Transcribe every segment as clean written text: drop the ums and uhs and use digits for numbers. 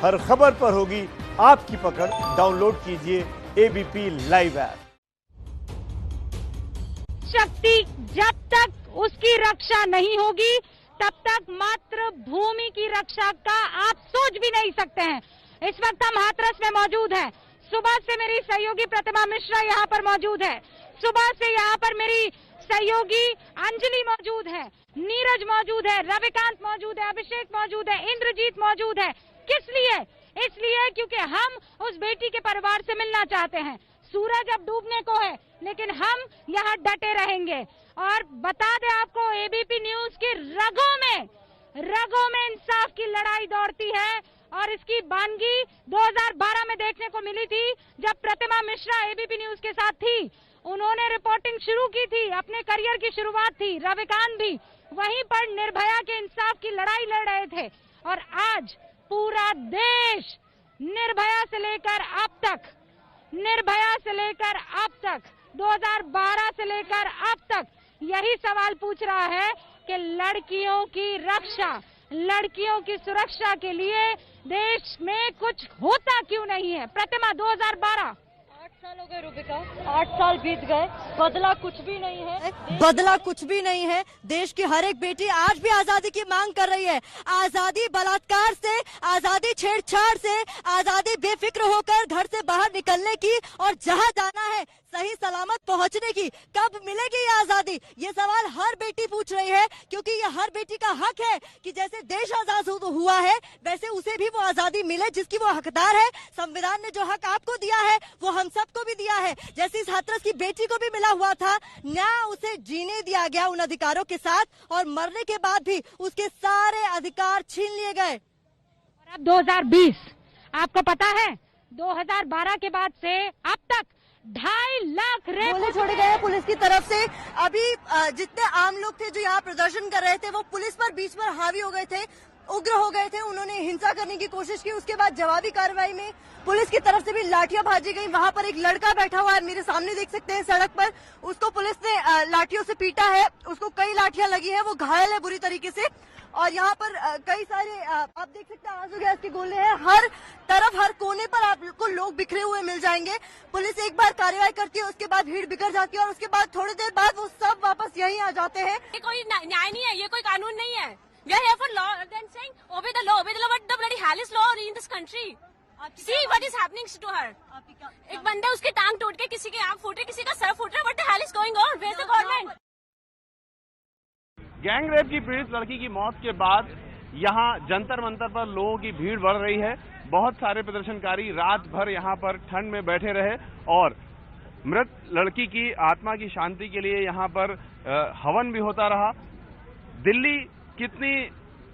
हर खबर पर होगी आपकी पकड़। डाउनलोड कीजिए एबीपी लाइव ऐप। शक्ति जब तक उसकी रक्षा नहीं होगी तब तक मात्र भूमि की रक्षा का आप सोच भी नहीं सकते हैं। इस वक्त हम हाथरस में मौजूद हैं। सुबह से मेरी सहयोगी प्रतिमा मिश्रा यहाँ पर मौजूद है। सुबह से यहाँ पर मेरी सहयोगी अंजलि मौजूद है, नीरज मौजूद है, रविकांत मौजूद है, अभिषेक मौजूद है, इंद्रजीत मौजूद है। किस लिए? इसलिए क्योंकि हम उस बेटी के परिवार से मिलना चाहते हैं। सूरज अब डूबने को है, लेकिन हम यहाँ डटे रहेंगे। और बता दें आपको, एबीपी न्यूज की रगों में इंसाफ की लड़ाई दौड़ती है। और इसकी बानगी 2012 में देखने को मिली थी, जब प्रतिमा मिश्रा एबीपी न्यूज के साथ थी। उन्होंने रिपोर्टिंग शुरू की थी, अपने करियर की शुरुआत थी। रविकांत भी वहीं पर निर्भया के इंसाफ की लड़ाई लड़ रहे थे। और आज पूरा देश निर्भया से लेकर अब तक 2012 से लेकर अब तक यही सवाल पूछ रहा है कि लड़कियों की रक्षा, लड़कियों की सुरक्षा के लिए देश में कुछ होता क्यों नहीं है। प्रतिमा, 2012 8 साल हो गए रूबिका, 8 साल बीत गए, बदला कुछ भी नहीं है। देश की हर एक बेटी आज भी आजादी की मांग कर रही है। आजादी बलात्कार से, आजादी छेड़छाड़ से, आजादी बेफिक्र होकर घर से बाहर निकलने की और जहां जाना है सही सलामत पहुंचने की। कब मिलेगी ये आजादी? ये सवाल हर बेटी पूछ रही है, क्योंकि ये हर बेटी का हक है कि जैसे देश आजाद हुआ है वैसे उसे भी वो आजादी मिले जिसकी वो हकदार है। संविधान ने जो हक आपको दिया है वो हम सबको भी दिया है। जैसे इस हाथरस की बेटी को भी मिला हुआ था न्याय, उसे जीने दिया गया उन अधिकारों के साथ, और मरने के बाद भी उसके सारे अधिकार छीन लिए गए। और अब 2020, आपको पता है 2012 के बाद से अब तक 2.5 लाख गोले छोड़े गए पुलिस की तरफ से। अभी जितने आम लोग थे जो यहाँ प्रदर्शन कर रहे थे वो पुलिस पर बीच में हावी हो गए थे, उग्र हो गए थे। उन्होंने हिंसा करने की कोशिश की। उसके बाद जवाबी कार्रवाई में पुलिस की तरफ से भी लाठियां भाजी गई। वहां पर एक लड़का बैठा हुआ है, मेरे सामने देख सकते हैं सड़क पर। उसको पुलिस ने लाठियों से पीटा है, उसको कई लाठियां लगी है, वो घायल है बुरी तरीके से। और यहाँ पर कई सारे आप देख सकते हैं आंसू गैस के गोले हैं। हर तरफ, हर कोने पर आपको लोग बिखरे हुए मिल जाएंगे। पुलिस एक बार कार्रवाई करती है, उसके बाद भीड़ बिखर जाती है और उसके बाद थोड़ी देर बाद वो सब वापस यहीं आ जाते हैं। ये कोई न्याय नहीं है, ये कोई कानून नहीं है। We are here for law and saying obey the law. What the bloody hell is law in this country? See what is happening to her. एक बंदा उसकी टांग टूट के, किसी की आंख फूट रही, किसी का सर फूट रहा है। What the hell is going on? Where's the government? Gang rape की पीड़ित लड़की की मौत के बाद यहाँ जंतर मंतर पर लोगों की भीड़ बढ़ रही है। बहुत सारे प्रदर्शनकारी रात भर यहाँ पर ठंड में बैठे रहे और मृत लड़की की आत्मा की शांति के लिए यहाँ पर हवन भी होता रहा। दिल्ली कितनी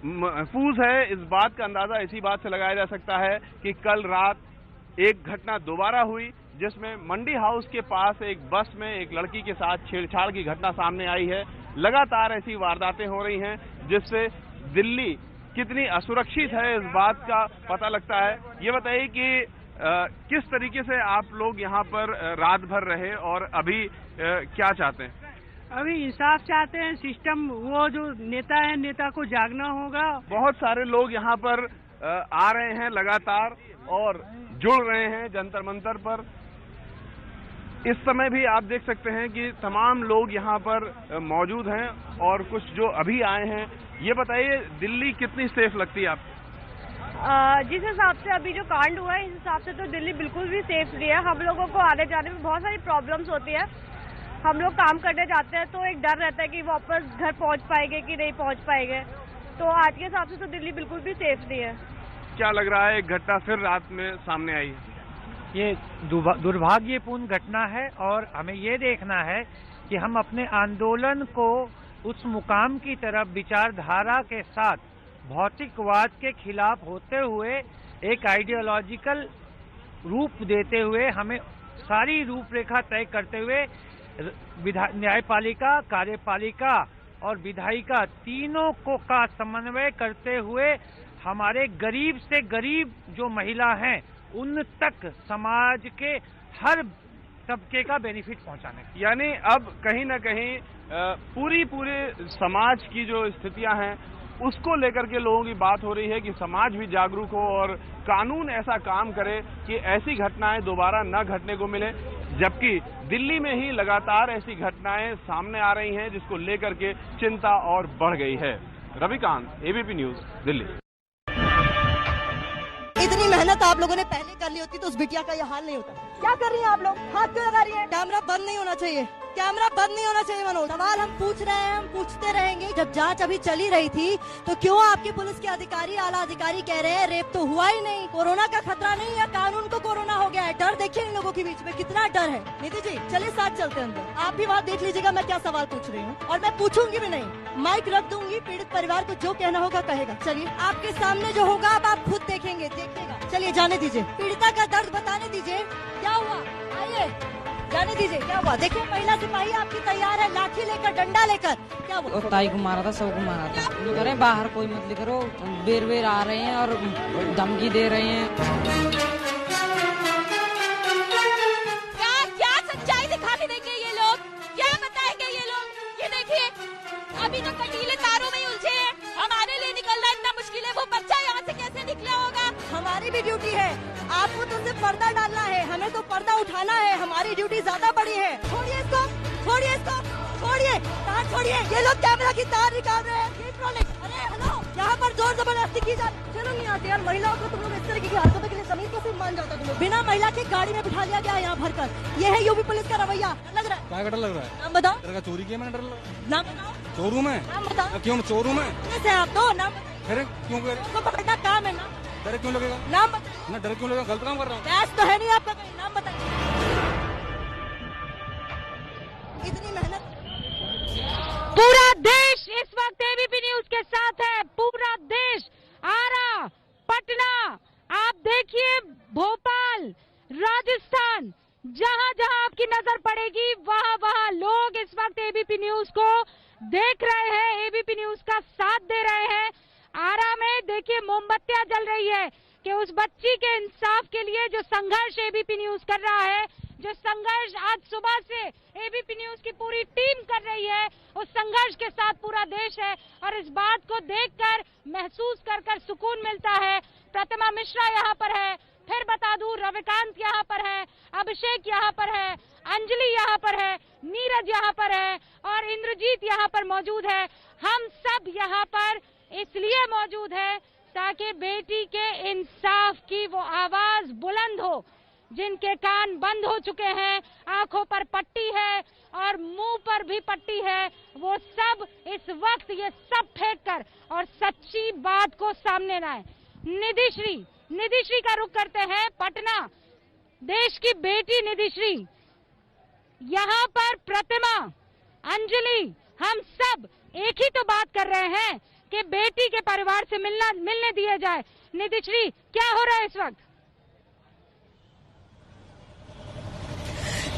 महफूज है, इस बात का अंदाजा इसी बात से लगाया जा सकता है कि कल रात एक घटना दोबारा हुई, जिसमें मंडी हाउस के पास एक बस में एक लड़की के साथ छेड़छाड़ की घटना सामने आई है। लगातार ऐसी वारदातें हो रही हैं, जिससे दिल्ली कितनी असुरक्षित है इस बात का पता लगता है। ये बताइए कि किस तरीके से आप लोग यहाँ पर रात भर रहे और अभी क्या चाहते हैं? अभी इंसाफ चाहते हैं। सिस्टम, वो जो नेता है, नेता को जागना होगा। बहुत सारे लोग यहाँ पर आ रहे हैं लगातार और जुड़ रहे हैं जंतर मंतर पर। इस समय भी आप देख सकते हैं कि तमाम लोग यहाँ पर मौजूद हैं और कुछ जो अभी आए हैं। ये बताइए, दिल्ली कितनी सेफ लगती है आपको? जिस हिसाब से अभी जो कांड हुआ है, इस हिसाब से तो दिल्ली बिल्कुल भी सेफ नहीं है। हम लोगों को आने जाने में बहुत सारी प्रॉब्लम्स होती है। हम लोग काम करने जाते हैं तो एक डर रहता है कि वापस घर पहुंच पाएंगे कि नहीं पहुंच पाएंगे। तो आज के हिसाब से तो दिल्ली बिल्कुल भी सेफ नहीं है। क्या लग रहा है, एक घटना फिर रात में सामने आई है? ये दुर्भाग्यपूर्ण घटना है और हमें ये देखना है कि हम अपने आंदोलन को उस मुकाम की तरफ विचारधारा के साथ भौतिकवाद के खिलाफ होते हुए एक आइडियोलॉजिकल रूप देते हुए, हमें सारी रूपरेखा तय करते हुए न्यायपालिका, कार्यपालिका और विधायिका तीनों को का समन्वय करते हुए हमारे गरीब से गरीब जो महिला हैं उन तक समाज के हर तबके का बेनिफिट पहुंचाने। यानी अब कहीं ना कहीं पूरे समाज की जो स्थितियां हैं उसको लेकर के लोगों की बात हो रही है कि समाज भी जागरूक हो और कानून ऐसा काम करे कि ऐसी घटनाएं दोबारा न घटने को मिले। जबकि दिल्ली में ही लगातार ऐसी घटनाएं सामने आ रही हैं, जिसको लेकर के चिंता और बढ़ गई है। Ravikant, ABP news, Delhi. इतनी मेहनत आप लोगों ने पहले कर ली होती तो उस बिटिया का ये हाल नहीं होता। क्या कर रही हैं आप लोग? हाथ क्यों लगा रही हैं? कैमरा बंद नहीं होना चाहिए, कैमरा बंद नहीं होना चाहिए। मनोज, सवाल हम पूछ रहे हैं, हम पूछते रहेंगे। जब जांच अभी चली रही थी तो क्यों आपके पुलिस के अधिकारी, आला अधिकारी कह रहे हैं रेप तो हुआ ही नहीं, कोरोना का खतरा नहीं है, कानून को कोरोना हो गया है। डर देखिए इन लोगों के बीच में कितना डर है। नीति जी चलिए साथ चलते हैं अंदर, आप भी वहाँ देख लीजिएगा मैं क्या सवाल पूछ रही हूँ, और मैं पूछूंगी भी नहीं, माइक रख दूंगी, पीड़ित परिवार को जो कहना होगा कहेगा। चलिए आपके सामने जो होगा अब आप खुद देखेंगे, देखिएगा। चलिए जाने दीजिए, पीड़िता का दर्द बताने दीजिए, क्या हुआ, आइए जाने दीजिए, क्या हुआ। देखिए महिला सिपाही आपकी तैयार है, लाठी लेकर, डंडा लेकर, क्या हुआ? ताई को मारा था, सबको मारा था। कह रहे बाहर कोई मत करो, बेर बेर आ रहे हैं और धमकी दे रहे हैं। क्या सच्चाई दिखाने देंगे ये लोग, क्या बताएंगे ये लोग? ये देखिए अभी तो कटीले तारों में ही उलझे हैं। हमारे लिए निकलना इतना मुश्किल है, वो बच्चा यहाँ से कैसे निकला होगा? हमारी भी ड्यूटी है, आपको तो सिर्फ पर्दा डालना है, हमें तो पर्दा उठाना है, हमारी ड्यूटी ज्यादा बड़ी है। छोड़िए इसको, छोड़िए इसको, छोड़िए, तार छोड़िए। ये लोग कैमरा की तार निकाल रहे हैं। अरे हेलो, यहाँ पर जोर जबरदस्ती की जाती, चलो नहीं आती यार। महिलाओं को तुम लोग इस तरह की हरकतों के लिए जमीन को सिर्फ मान जाता तुम लोग। बिना महिला की गाड़ी में बिठा लिया गया यहाँ भरकर। ये है यूपी पुलिस का रवैया। लग रहा है क्या डर लग रहा है? नाम बताओ। तेरे का चोरी किया मैंने, डर लग रहा है। नाम बताओ। चोरू में? नाम बताओ। क्यों चोरू में? कैसे आप तो नाम डर क्यों कर? आपको पकड़ना काम है ना, डर क्यों लगेगा? नाम बताइए। ना डर क्यों लगेगा? गलत काम कर रहा हूँ। कैश तो है नहीं आपका कहीं, नाम बताइए। इतनी मेहनत। पूरा देश इस वक्त एबीपी न्यूज के साथ है, पूरा देश, आरा, पटना, आप देखिए भोपाल, राजस्थान, जहां जहां आपकी नजर पड़ेगी वहां वहां लोग इस वक्त एबीपी न्यूज को देख रहे हैं, एबीपी न्यूज का साथ दे रहे हैं। आरा में देखिए मोमबत्तियां जल रही है कि उस बच्ची के इंसाफ के लिए जो संघर्ष एबीपी न्यूज कर रहा है, जो संघर्ष आज सुबह से एबीपी न्यूज की पूरी टीम कर रही है, उस संघर्ष के साथ पूरा देश है। और इस बात को देखकर, महसूस कर सुकून मिलता है। प्रतिमा मिश्रा यहाँ पर है, फिर बता दूं रविकांत यहाँ पर है, अभिषेक यहाँ पर है, अंजलि यहाँ पर है, नीरज यहाँ पर है और इंद्रजीत यहाँ पर मौजूद है। हम सब यहाँ पर इसलिए मौजूद है ताकि बेटी के इंसाफ की वो आवाज बुलंद हो। जिनके कान बंद हो चुके हैं, आंखों पर पट्टी है और मुंह पर भी पट्टी है, वो सब इस वक्त ये सब फेंक कर और सच्ची बात को सामने लाए। निधिश्री का रुख करते हैं पटना। देश की बेटी निधिश्री, यहाँ पर प्रतिमा, अंजलि, हम सब एक ही तो बात कर रहे हैं कि बेटी के परिवार से मिलने दिया जाए। निधिश्री, क्या हो रहा है इस वक्त?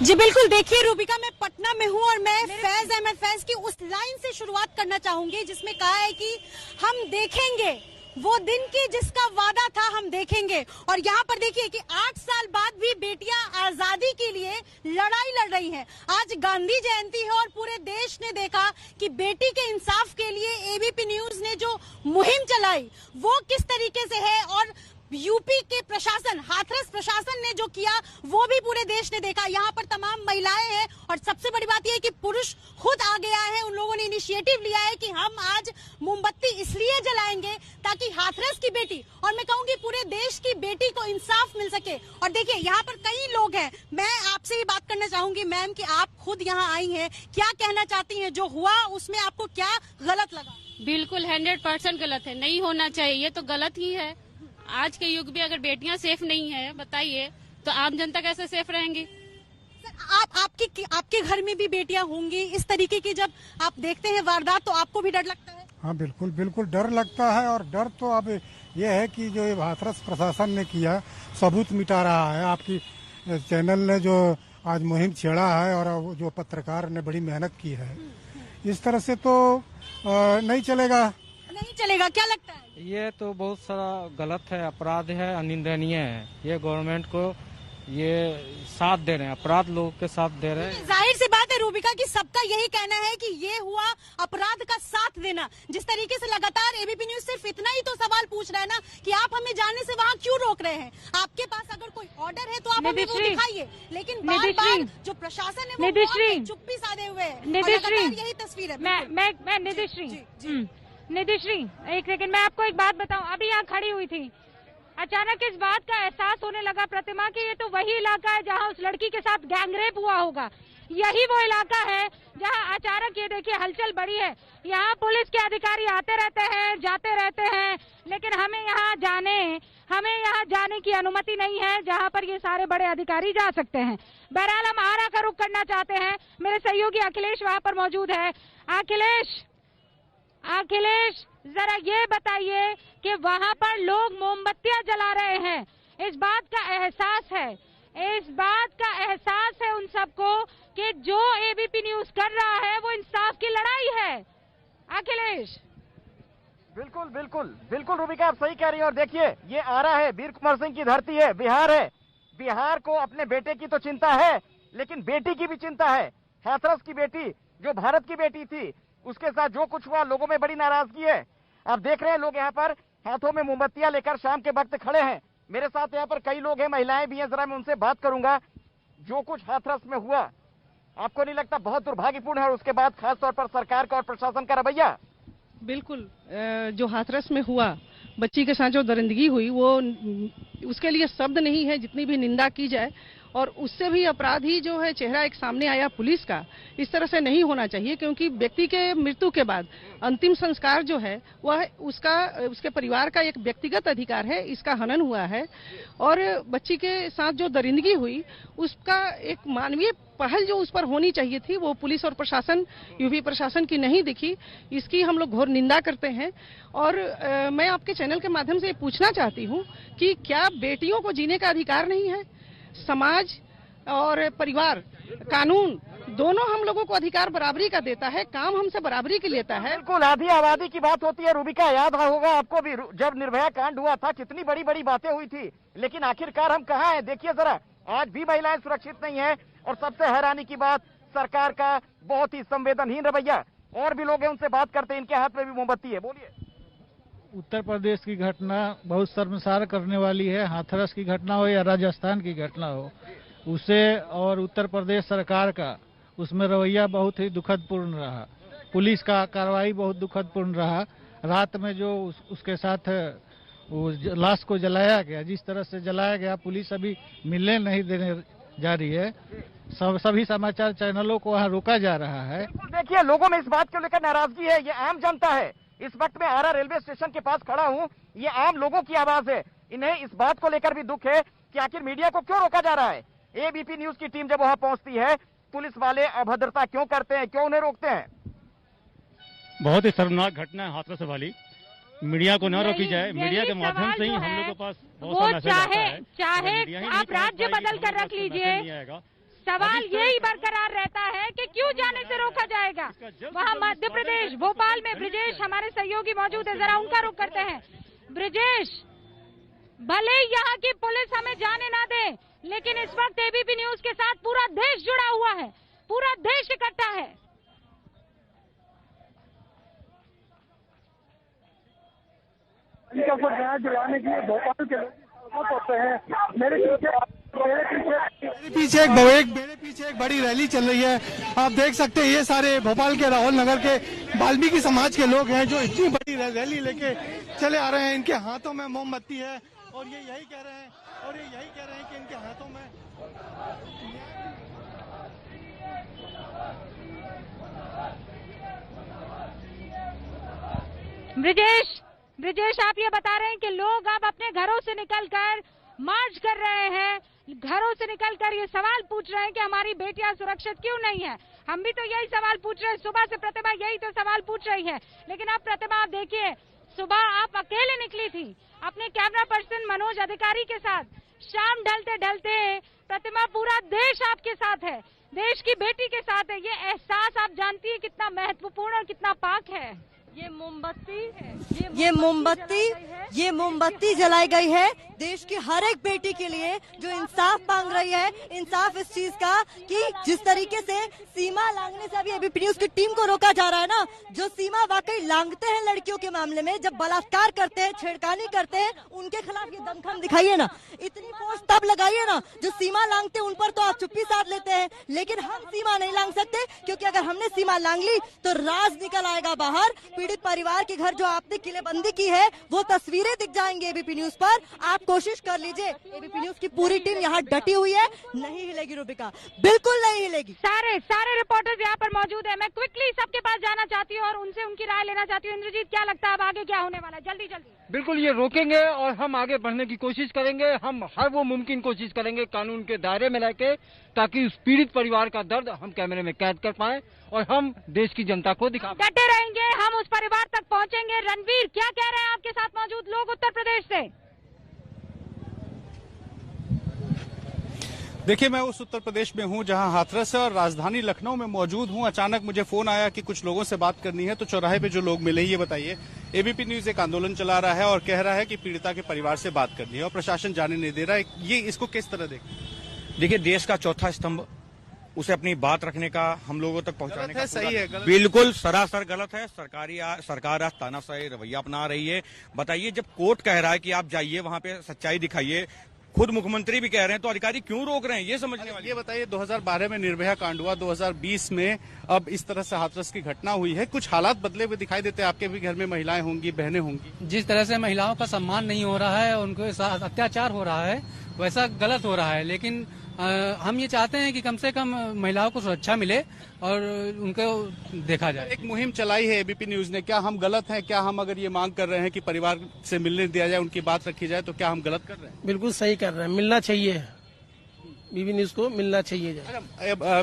जी बिल्कुल, देखिए रूबिका, मैं पटना में हूँ और मैं फैज अहमद फैज की उस लाइन से शुरुआत करना चाहूंगी जिसमें कहा है कि हम देखेंगे वो दिन की जिसका वादा था, हम देखेंगे। और यहाँ पर देखिए कि 8 साल बाद भी बेटियां आजादी के लिए लड़ाई लड़ रही हैं। आज गांधी जयंती है और पूरे देश ने देखा कि बेटी के इंसाफ के लिए एबीपी न्यूज ने जो मुहिम चलाई वो किस तरीके से है, और यूपी के प्रशासन, हाथरस प्रशासन ने जो किया वो भी पूरे देश ने देखा। यहाँ पर तमाम महिलाएं हैं और सबसे बड़ी बात यह है कि पुरुष खुद आगे आए हैं। उन लोगों ने इनिशिएटिव लिया है कि हम आज मोमबत्ती इसलिए जलाएंगे ताकि हाथरस की बेटी, और मैं कहूंगी पूरे देश की बेटी को इंसाफ मिल सके। और देखिए यहाँ पर कई लोग हैं, मैं आपसे ही बात करना चाहूंगी मैम कि आप खुद यहाँ आई हैं, क्या कहना चाहती हैं? जो हुआ उसमें आपको क्या गलत लगा? बिल्कुल 100% गलत है, नहीं होना चाहिए, ये तो गलत ही है। आज के युग में अगर बेटियां सेफ नहीं है, बताइए तो आम जनता कैसे सेफ रहेंगी? आपके घर में भी बेटियां होंगी, इस तरीके की जब आप देखते हैं वारदात तो आपको भी डर लगता है? हाँ बिल्कुल बिल्कुल डर लगता है। और डर तो अब ये है कि जो हाथरस प्रशासन ने किया सबूत मिटा रहा है। आपकी चैनल ने जो आज मुहिम छेड़ा है और जो पत्रकार ने बड़ी मेहनत की है, इस तरह से तो नहीं चलेगा। क्या लगता है? ये तो बहुत सारा गलत है, अपराध है, अनिंदनीय है। ये गवर्नमेंट को ये साथ दे रहे हैं, अपराध लोगों के साथ दे रहे हैं। जाहिर सी बात है रूबिका की सबका यही कहना है कि ये हुआ अपराध का साथ देना। जिस तरीके से लगातार एबीपी न्यूज सिर्फ इतना ही तो सवाल पूछ रहा है ना कि आप हमें जाने से वहाँ क्यों रोक रहे हैं। आपके पास अगर कोई ऑर्डर है तो आप हमें वो दिखाइए, लेकिन बार-बार जो प्रशासन है वो चुप्पी साधे हुए है। यही तस्वीर है। मैं निधिश्री एक सेकंड, मैं आपको एक बात बताऊं। अभी यहाँ खड़ी हुई थी, अचानक इस बात का एहसास होने लगा प्रतिमा कि ये तो वही इलाका है जहाँ उस लड़की के साथ गैंगरेप हुआ होगा। यही वो इलाका है जहाँ अचानक ये देखिए हलचल बढ़ी है। यहाँ पुलिस के अधिकारी आते रहते हैं, जाते रहते हैं, लेकिन हमें यहाँ जाने की अनुमति नहीं है जहाँ पर ये सारे बड़े अधिकारी जा सकते हैं। बहरहाल हम आरा का रुख करना चाहते हैं। मेरे सहयोगी अखिलेश वहाँ पर मौजूद है। अखिलेश जरा ये बताइए कि वहाँ पर लोग मोमबत्तियां जला रहे हैं, इस बात का एहसास है उन सबको कि जो एबीपी न्यूज कर रहा है वो इंसाफ की लड़ाई है। अखिलेश। बिल्कुल रूबिका, आप सही कह रही हैं। और देखिए ये आरा है, वीर कुंवर सिंह की धरती है, बिहार है। बिहार को अपने बेटे की तो चिंता है, लेकिन बेटी की भी चिंता है। हाथरस की बेटी जो भारत की बेटी थी, उसके साथ जो कुछ हुआ, लोगों में बड़ी नाराजगी है। आप देख रहे हैं लोग यहाँ पर हाथों में मोमबत्तियां लेकर शाम के वक्त खड़े हैं। मेरे साथ यहाँ पर कई लोग हैं, महिलाएं भी हैं, जरा मैं उनसे बात करूंगा। जो कुछ हाथरस में हुआ, आपको नहीं लगता बहुत दुर्भाग्यपूर्ण है? और उसके बाद खासतौर पर सरकार का और प्रशासन का रवैया। बिल्कुल, जो हाथरस में हुआ, बच्ची के साथ जो दरिंदगी हुई, वो उसके लिए शब्द नहीं है जितनी भी निंदा की जाए। और उससे भी अपराधी जो है चेहरा एक सामने आया पुलिस का, इस तरह से नहीं होना चाहिए, क्योंकि व्यक्ति के मृत्यु के बाद अंतिम संस्कार जो है वह उसके परिवार का एक व्यक्तिगत अधिकार है। इसका हनन हुआ है और बच्ची के साथ जो दरिंदगी हुई उसका एक मानवीय पहल जो उस पर होनी चाहिए थी, वो पुलिस और प्रशासन, यूपी प्रशासन की नहीं दिखी। इसकी हम लोग घोर निंदा करते हैं। और मैं आपके चैनल के माध्यम से पूछना चाहती हूँ कि क्या बेटियों को जीने का अधिकार नहीं है? समाज और परिवार, कानून दोनों हम लोगों को अधिकार बराबरी का देता है, काम हमसे बराबरी की लेता है। बिल्कुल, आधी आबादी की बात होती है रूबिका। याद होगा आपको भी, जब निर्भया कांड हुआ था कितनी बड़ी बड़ी बातें हुई थी, लेकिन आखिरकार हम कहाँ हैं? देखिए जरा, आज भी महिलाएं सुरक्षित नहीं है। और सबसे हैरानी की बात, सरकार का बहुत ही संवेदनहीन रवैया। और भी लोग हैं, उनसे बात करते हैं, इनके हाथ में भी मोमबत्ती है। बोलिए। उत्तर प्रदेश की घटना बहुत शर्मसार करने वाली है। हाथरस की घटना हो या राजस्थान की घटना हो, उसे और उत्तर प्रदेश सरकार का उसमें रवैया बहुत ही दुखदपूर्ण रहा। पुलिस का कार्रवाई बहुत दुखदपूर्ण रहा। रात में जो उसके साथ वो लाश को जलाया गया, जिस तरह से जलाया गया, पुलिस अभी मिलने नहीं देने जा रही है। सभी समाचार चैनलों को वहाँ रोका जा रहा है। देखिए लोगों में इस बात को लेकर नाराजगी है। ये आम जनता है। इस वक्त मैं आरा रेलवे स्टेशन के पास खड़ा हूँ। ये आम लोगों की आवाज है। इन्हें इस बात को लेकर भी दुख है कि आखिर मीडिया को क्यों रोका जा रहा है। एबीपी न्यूज की टीम जब वहाँ पहुँचती है, पुलिस वाले अभद्रता क्यों करते हैं, क्यों उन्हें रोकते हैं? बहुत ही शर्मनाक घटना है हाथरस वाली। मीडिया को न रोकी जाए। मीडिया के माध्यम से ही हम लोग के पास बहुत सा मैसेज आता है। चाहे आप राज्य बदल कर रख लीजिए, सवाल यही बरकरार रहता है कि क्यों जाने से रोका जाएगा। वहाँ मध्य प्रदेश भोपाल में ब्रिजेश हमारे सहयोगी मौजूद है, जरा उनका रुख करते हैं। ब्रिजेश, भले यहाँ की पुलिस हमें जाने ना दे, लेकिन इस वक्त एबीपी न्यूज के साथ पूरा देश जुड़ा हुआ है, पूरा देश इकट्ठा है। इनका न्याय दिलाने के लिए भोपाल के लोग पहुंचे हैं। मेरे पीछे एक बड़ी रैली चल रही है। आप देख सकते हैं ये सारे भोपाल के राहुल नगर के वाल्मीकि समाज के लोग हैं जो इतनी बड़ी रैली लेके चले आ रहे हैं। इनके हाथों में मोमबत्ती है और ये यही कह रहे हैं कि इनके हाथों में ब्रिजेश, आप ये बता रहे हैं कि लोग अब अपने घरों से निकलकर मार्च कर रहे हैं, घरों से निकलकर ये सवाल पूछ रहे हैं कि हमारी बेटियां सुरक्षित क्यों नहीं है। हम भी तो यही सवाल पूछ रहे हैं। सुबह से प्रतिभा यही तो सवाल पूछ रही है। लेकिन अब प्रतिभा, आप देखिए, सुबह आप अकेले निकली थी अपने कैमरा पर्सन मनोज अधिकारी के साथ। शाम ढलते ढलते प्रतिभा, पूरा देश आपके साथ है, देश की बेटी के साथ है। ये एहसास आप जानती है कितना महत्वपूर्ण और कितना पाक है। ये मोमबत्ती जलाई गई है देश की हर एक बेटी के लिए जो इंसाफ मांग रही है। इंसाफ इस चीज का कि जिस तरीके से सीमा लांघने से अभी एबीपी न्यूज की टीम को रोका जा रहा है ना, जो सीमा वाकई लांघते हैं लड़कियों के मामले में, जब बलात्कार करते हैं, छेड़खानी करते हैं, उनके खिलाफ ये दमखम दिखाइए ना, इतनी फोर्स तब लगाइए ना। जो सीमा लांघते उन पर तो आप चुप्पी साध लेते हैं, लेकिन हम सीमा नहीं लांघ सकते, क्योंकि अगर हमने सीमा लांघ ली तो राज निकल आएगा बाहर। पीड़ित परिवार के घर जो आपने किलेबंदी की है वो तस्वीरें दिख जाएंगी एबीपी न्यूज पर। आप कोशिश कर लीजिए, एबीपी न्यूज की पूरी टीम यहाँ डटी हुई है, नहीं हिलेगी रूबिका, बिल्कुल नहीं हिलेगी। सारे रिपोर्टर्स यहाँ पर मौजूद है। मैं क्विकली सबके पास जाना चाहती हूँ और उनसे उनकी राय लेना चाहती हूँ। इंद्रजीत, क्या लगता है अब आगे क्या होने वाला है? जल्दी जल्दी। बिल्कुल, ये रोकेंगे और हम आगे बढ़ने की कोशिश करेंगे। हम हर वो मुमकिन कोशिश करेंगे कानून के दायरे में रहकर, ताकि उस पीड़ित परिवार का दर्द हम कैमरे में कैद कर पाए और हम देश की जनता को दिखा पाए। डटे रहेंगे, हम उस परिवार तक पहुँचेंगे। रणवीर, क्या कह रहे हैं आपके साथ मौजूद लोग उत्तर प्रदेश से? देखिए, मैं उस उत्तर प्रदेश में हूं जहां हाथरस है और राजधानी लखनऊ में मौजूद हूं। अचानक मुझे फोन आया कि कुछ लोगों से बात करनी है, तो चौराहे पे जो लोग मिले, ये बताइए। एबीपी न्यूज एक आंदोलन चला रहा है और कह रहा है कि पीड़िता के परिवार से बात करनी है और प्रशासन जाने नहीं दे रहा है। ये इसको किस तरह देखें? देखिए, देश का चौथा स्तंभ, उसे अपनी बात रखने का, हम लोगों तक पहुंचाने का सही है, गलत बिल्कुल सरासर गलत है। सरकार आज तानाशाही रवैया अपना रही है। बताइए, जब कोर्ट कह रहा है कि आप जाइए वहां पे सच्चाई दिखाइए, खुद मुख्यमंत्री भी कह रहे हैं, तो अधिकारी क्यों रोक रहे हैं? ये समझने वाली। ये बताइए, 2012 में निर्भया कांड हुआ, 2020 में अब इस तरह से हाथरस की घटना हुई है। कुछ हालात बदले हुए दिखाई देते हैं। आपके भी घर में महिलाएं होंगी, बहनें होंगी। जिस तरह से महिलाओं का सम्मान नहीं हो रहा है, उनके साथ अत्याचार हो रहा है, वैसा गलत हो रहा है। लेकिन हम ये चाहते हैं कि कम से कम महिलाओं को सुरक्षा मिले और उनको देखा जाए। एक मुहिम चलाई है एबीपी न्यूज ने। क्या हम गलत हैं? क्या हम अगर ये मांग कर रहे हैं कि परिवार से मिलने दिया जाए, उनकी बात रखी जाए, तो क्या हम गलत कर रहे हैं? बिल्कुल सही कर रहे हैं, मिलना चाहिए, बीबी न्यूज को मिलना चाहिए।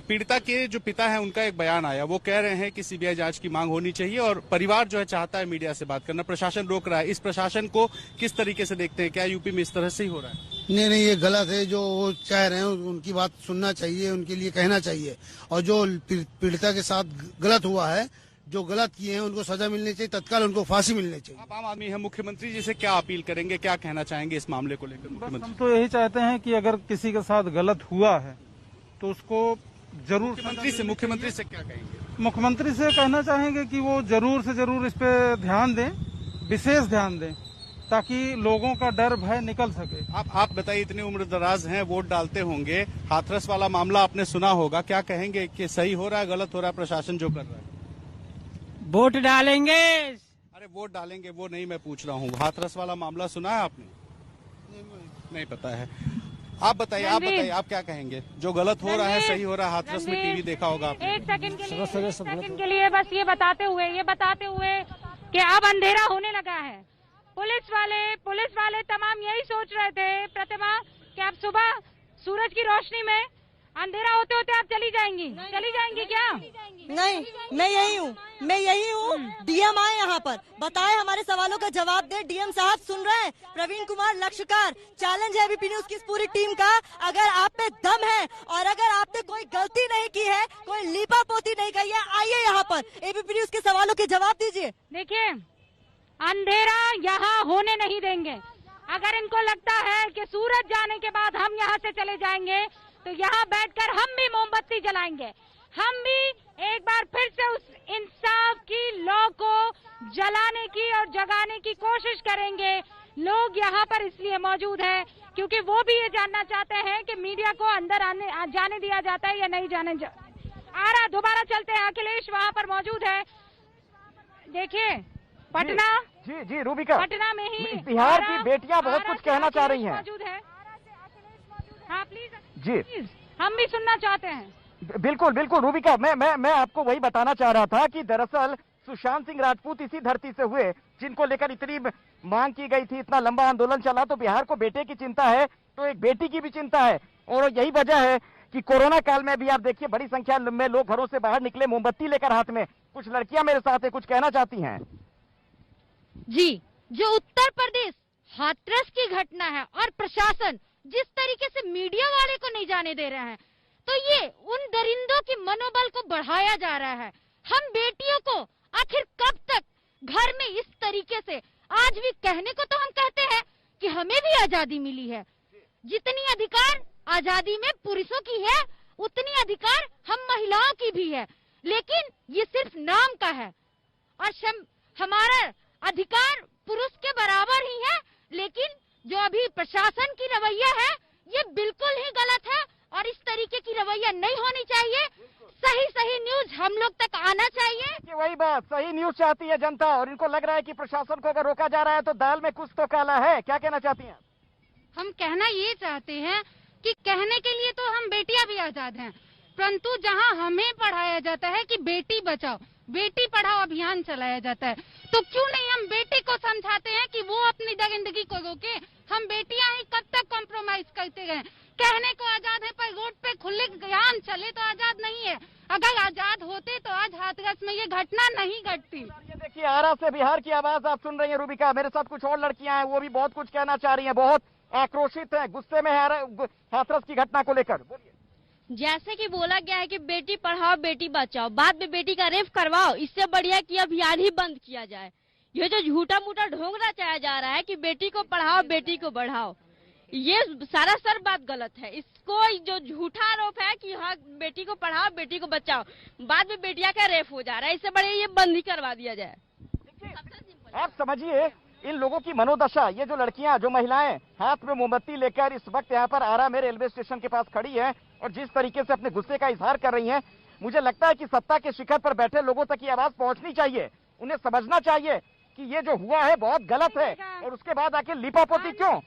पीड़िता के जो पिता हैं, उनका एक बयान आया, वो कह रहे हैं कि सीबीआई जांच की मांग होनी चाहिए और परिवार जो है चाहता है मीडिया से बात करना, प्रशासन रोक रहा है। इस प्रशासन को किस तरीके से देखते हैं? क्या यूपी में इस तरह से ही हो रहा है? नहीं, ये गलत है। जो वो चाह रहे हैं उनकी बात सुनना चाहिए, उनके लिए कहना चाहिए। और जो पीड़िता के साथ गलत हुआ है, जो गलत किए हैं, उनको सजा मिलनी चाहिए, तत्काल उनको फांसी मिलनी चाहिए। आप आम आदमी है, मुख्यमंत्री जी से क्या अपील करेंगे, क्या कहना चाहेंगे इस मामले को लेकर? हम तो यही चाहते हैं कि अगर किसी के साथ गलत हुआ है तो उसको जरूर मुख्यमंत्री से क्या कहेंगे? मुख्यमंत्री से कहना चाहेंगे कि वो जरूर से जरूर इस पे ध्यान दें, विशेष ध्यान दें, ताकि लोगों का डर भय निकल सके। आप बताइए, इतनी उम्र दराज हैं, वोट डालते होंगे, हाथरस वाला मामला आपने सुना होगा, क्या कहेंगे कि सही हो रहा है, गलत हो रहा है प्रशासन जो कर रहा है? वोट डालेंगे। अरे वोट डालेंगे वो नहीं मैं पूछ रहा हूँ, हाथरस वाला मामला सुना है आपने? नहीं पता है। आप बताइए, आप क्या कहेंगे? जो गलत हो रहा है, सही हो रहा है? हाथरस में टीवी देखा होगा आपने। एक सेकंड के लिए बस ये बताते हुए कि अब अंधेरा होने लगा है। पुलिस वाले तमाम यही सोच रहे थे प्रतिमा कि अब सुबह सूरज की रोशनी में अंधेरा होते होते आप चली जाएंगी क्या? नहीं, मैं यही हूँ। डीएम आए यहाँ पर, बताए, हमारे सवालों का जवाब दे। डीएम साहब सुन रहे हैं? प्रवीण कुमार लक्षकार, चैलेंज है एबीपी न्यूज की इस पूरी टीम का। अगर आप पे दम है और अगर आपने कोई गलती नहीं की है, कोई लीपापोती नहीं की है, आइए यहाँ पर, एबीपी न्यूज के सवालों के जवाब दीजिए। देखिए, अंधेरा यहाँ होने नहीं देंगे। अगर इनको लगता है कि सूरज जाने के बाद हम यहाँ से चले जाएंगे, तो यहाँ बैठकर हम भी मोमबत्ती जलाएंगे। हम भी एक बार फिर से उस इंसाफ की लौ को जलाने की और जगाने की कोशिश करेंगे। लोग यहाँ पर इसलिए मौजूद हैं क्योंकि वो भी ये जानना चाहते हैं कि मीडिया को अंदर जाने दिया जाता है या नहीं जाने आ रहा। दोबारा चलते हैं, अखिलेश वहाँ पर मौजूद है। देखिए, पटना जी रूबिका, पटना में ही बिहार की बेटियां बहुत कुछ कहना चाह रही हैं। मौजूद है। हाँ प्लीज जी, हम भी सुनना चाहते हैं। बिल्कुल रूबिका, मैं आपको वही बताना चाह रहा था कि दरअसल सुशांत सिंह राजपूत इसी धरती से हुए जिनको लेकर इतनी मांग की गई थी, इतना लंबा आंदोलन चला। तो बिहार को बेटे की चिंता है, तो एक बेटी की भी चिंता है। और यही वजह है कि कोरोना काल में भी आप देखिए बड़ी संख्या में लोग घरों से बाहर निकले मोमबत्ती लेकर हाथ में। कुछ लड़कियां मेरे साथ है, कुछ कहना चाहती हैं। जी, जो उत्तर प्रदेश हाथरस की घटना है और प्रशासन जिस तरीके से मीडिया वाले को नहीं जाने दे रहे हैं, तो ये उन दरिंदों की मनोबल को बढ़ाया जा रहा है। हम बेटियों को आखिर कब तक घर में इस तरीके से आज भी कहने को तो हम कहते हैं कि हमें भी आजादी मिली है। जितनी अधिकार आजादी में पुरुषों की है उतनी अधिकार हम महिलाओं की भी है, लेकिन ये सिर्फ नाम का है और हमारा अधिकार पुरुष के बराबर ही है। लेकिन जो अभी प्रशासन की रवैया है ये बिल्कुल ही गलत है और इस तरीके की रवैया नहीं होनी चाहिए। सही न्यूज हम लोग तक आना चाहिए। कि वही बात, सही न्यूज चाहती है जनता और इनको लग रहा है कि प्रशासन को अगर रोका जा रहा है तो दाल में कुछ तो काला है। क्या कहना चाहती हैं? हम कहना ये चाहते हैं कि कहने के लिए तो हम बेटियां भी आजाद हैं, परंतु जहां हमें पढ़ाया जाता है कि बेटी बचाओ बेटी पढ़ाओ अभियान चलाया जाता है, तो क्यों नहीं हम बेटी को समझाते हैं कि वो अपनी जिंदगी को रोके। हम बेटियां ही कब तक कॉम्प्रोमाइज करते गए। कहने को आजाद है पर रोड पे खुले ज्ञान चले तो आजाद नहीं है। अगर आजाद होते तो आज हाथरस में ये घटना नहीं घटती। ये देखिए, आरा से बिहार की आवाज आप सुन रही हैं रूबिका। मेरे साथ कुछ और लड़कियां हैं, वो भी बहुत कुछ कहना चाह रही हैं, बहुत आक्रोशित है, गुस्से में है हाथरस की घटना को लेकर। बोलिए। जैसे कि बोला गया है कि बेटी पढ़ाओ बेटी बचाओ, बाद में बेटी का रेप करवाओ, इससे बढ़िया कि अभियान ही बंद किया जाए। ये जो झूठा मूठा ढोंग रचाया जा रहा है कि बेटी को पढ़ाओ बेटी को बढ़ाओ, ये सरासर बात गलत है। इसको जो झूठा आरोप है कि हाँ बेटी को पढ़ाओ बेटी को बचाओ, बाद में बेटिया का रेप हो जा रहा है, इससे बढ़िया ये बंद ही करवा दिया जाए। आप समझिए इन लोगों की मनोदशा। ये जो लड़कियां, जो महिलाएं हाथ में मोमबत्ती लेकर इस वक्त यहाँ पर आरा में रेलवे स्टेशन के पास खड़ी है और जिस तरीके से अपने गुस्से का इजहार कर रही हैं, मुझे लगता है कि सत्ता के शिखर पर बैठे लोगों तक ये आवाज पहुंचनी चाहिए। उन्हें समझना चाहिए कि ये जो हुआ है बहुत गलत है और उसके बाद आके लीपापोती क्यों।